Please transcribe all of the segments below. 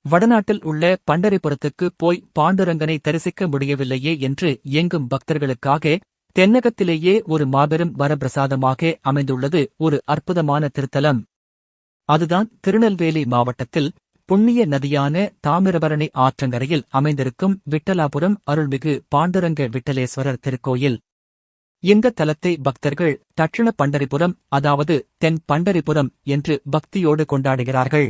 வடநாட்டில் உள்ள பண்டரிபுரத்துக்கு போய் பாண்டுரங்கனை தரிசிக்க முடியவில்லையே என்று ஏங்கும் பக்தர்களுக்காக தென்னகத்திலேயே ஒரு மாபெரும் வரப்பிரசாதமாக அமைந்துள்ளது ஒரு அற்புதமான திருத்தலம். அதுதான் திருநெல்வேலி மாவட்டத்தில் புண்ணிய நதியான தாமிரபரணி ஆற்றங்கரையில் அமைந்திருக்கும் விட்டலாபுரம் அருள்மிகு பாண்டுரங்க விட்டலேஸ்வரர் திருக்கோயில். இந்த தலத்தை பக்தர்கள் தட்சிண பண்டரிபுரம், அதாவது தென் பண்டரிபுரம் என்று பக்தியோடு கொண்டாடுகிறார்கள்.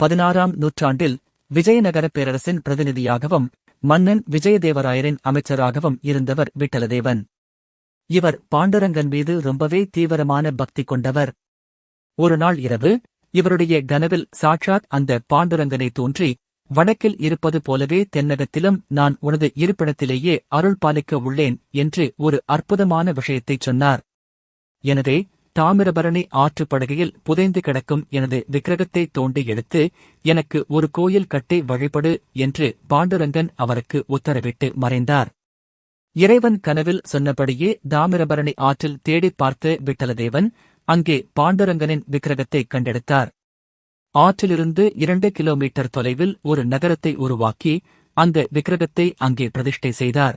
16ஆம் நூற்றாண்டில் விஜயநகர பேரரசின் பிரதிநிதியாகவும் மன்னன் விஜயதேவராயரின் அமைச்சராகவும் இருந்தவர் விட்டலதேவன். இவர் பாண்டுரங்கன் மீது ரொம்பவே தீவிரமான பக்தி கொண்டவர். ஒரு நாள் இரவு இவருடைய கனவில் சாட்சாத் அந்த பாண்டுரங்கனை தோன்றி, வடக்கில் இருப்பது போலவே தென்னகத்திலும் நான் உனது இருப்பிடத்திலேயே அருள் பாலிக்க உள்ளேன் என்று ஒரு அற்புதமான விஷயத்தைச் சொன்னார். எனவே தாமிரபரணி ஆற்றுப்படுகையில் புதைந்து கிடக்கும் எனது விக்கிரகத்தை தோண்டி எடுத்து எனக்கு ஒரு கோயில் கட்டி வழிபடு என்று பாண்டுரங்கன் அவருக்கு உத்தரவிட்டு மறைந்தார். இறைவன் கனவில் சொன்னபடியே தாமிரபரணி ஆற்றில் தேடிப் பார்த்த விட்டலதேவன் அங்கே பாண்டுரங்கனின் விக்கிரகத்தை கண்டெடுத்தார். ஆற்றிலிருந்து 2 கிலோமீட்டர் தொலைவில் ஒரு நகரத்தை உருவாக்கி அந்த விக்கிரகத்தை அங்கே பிரதிஷ்டை செய்தார்.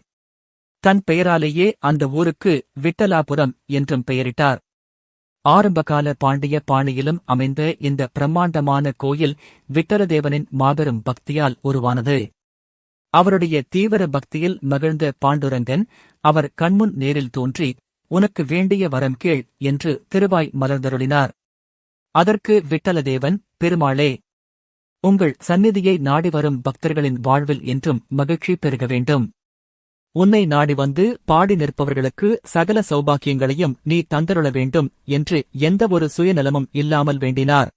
தன் பெயராலேயே அந்த ஊருக்கு விட்டலாபுரம் என்றும் பெயரிட்டார். ஆரம்பகால பாண்டிய பாணியிலும் அமைந்த இந்த பிரம்மாண்டமான கோயில் விட்டலதேவனின் மாபெரும் பக்தியால் உருவானது. அவருடைய தீவிர பக்தியில் மகிழ்ந்த பாண்டுரங்கன் அவர் கண்முன் நேரில் தோன்றி, உனக்கு வேண்டிய வரம் கேள் என்று திருவாய் மலர்ந்தருளினார். அதற்கு விட்டலதேவன், பெருமாளே, உங்கள் சந்நிதியை நாடி வரும் பக்தர்களின் வாழ்வில் என்றும் மகிழ்ச்சி பெருக வேண்டும். உன்னை நாடி வந்து பாடி நிற்பவர்களுக்கு சகல சௌபாக்கியங்களையும் நீ தந்தருள வேண்டும் என்று எந்த ஒரு சுயநலமும் இல்லாமல் வேண்டினார்.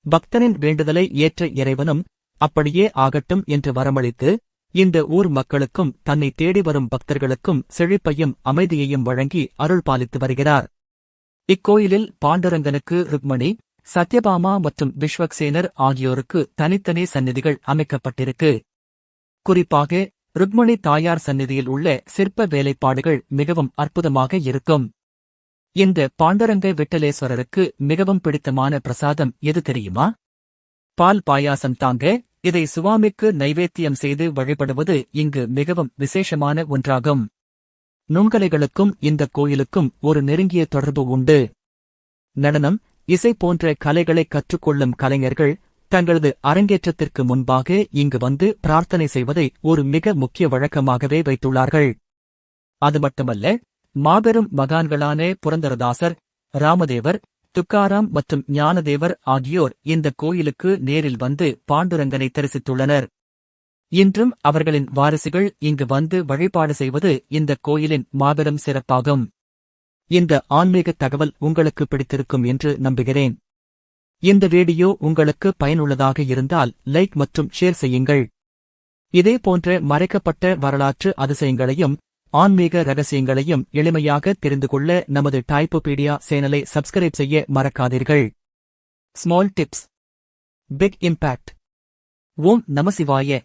பக்தனின் வேண்டுதலை ஏற்ற இறைவனும் அப்படியே ஆகட்டும் என்று வரமளித்து இந்த ஊர் மக்களுக்கும் தன்னை தேடி வரும் பக்தர்களுக்கும் செழிப்பையும் அமைதியையும் வழங்கி அருள் பாலித்து வருகிறார். இக்கோயிலில் பாண்டுரங்கனுக்கு ருக்மணி, சத்யபாமா மற்றும் விஸ்வக்சேனர் ஆகியோருக்கு தனித்தனி சந்நிதிகள் அமைக்கப்பட்டிருக்கு. குறிப்பாக ருக்மணி தாயார் சந்நிதியில் உள்ள சிற்ப வேலைப்பாடுகள் மிகவும் அற்புதமாக இருக்கும். இந்த பாண்டுரங்க விட்டலேஸ்வரருக்கு மிகவும் பிடித்தமான பிரசாதம் எது தெரியுமா? பால் பாயாசம் தாங்க. இதை சுவாமிக்கு நைவேத்தியம் செய்து வழிபடுவது இங்கு மிகவும் விசேஷமான ஒன்றாகும். நுண்கலைகளுக்கும் இந்த கோயிலுக்கும் ஒரு நெருங்கிய தொடர்பு உண்டு. நடனம், இசை போன்ற கலைகளை கற்றுக்கொள்ளும் கலைஞர்கள் தங்களது அரங்கேற்றத்திற்கு முன்பாக இங்கு வந்து பிரார்த்தனை செய்வதை ஒரு மிக முக்கிய வழக்கமாகவே வைத்துள்ளார்கள். அது மட்டுமல்ல, மாபெரும் மகான்களான புரந்தரதாசர், ராமதேவர், துக்காராம் மற்றும் ஞானதேவர் ஆகியோர் இந்த கோயிலுக்கு நேரில் வந்து பாண்டுரங்கனை தரிசித்துள்ளனர். இன்றும் அவர்களின் வாரிசுகள் இங்கு வந்து வழிபாடு செய்வது இந்த கோயிலின் மாபெரும் சிறப்பாகும். இந்த ஆன்மீக தகவல் உங்களுக்கு பிடித்திருக்கும் என்று நம்புகிறேன். இந்த வீடியோ உங்களுக்கு பயனுள்ளதாக இருந்தால் லைக் மற்றும் ஷேர் செய்யுங்கள். இதேபோன்ற மறைக்கப்பட்ட வரலாற்று அதிசயங்களையும் ஆன்மீக ரகசியங்களையும் எளிமையாக தெரிந்து கொள்ள நமது டைப்போபீடியா சேனலை சப்ஸ்கிரைப் செய்ய மறக்காதீர்கள். Small tips, big impact. ஓம் நமசிவாய.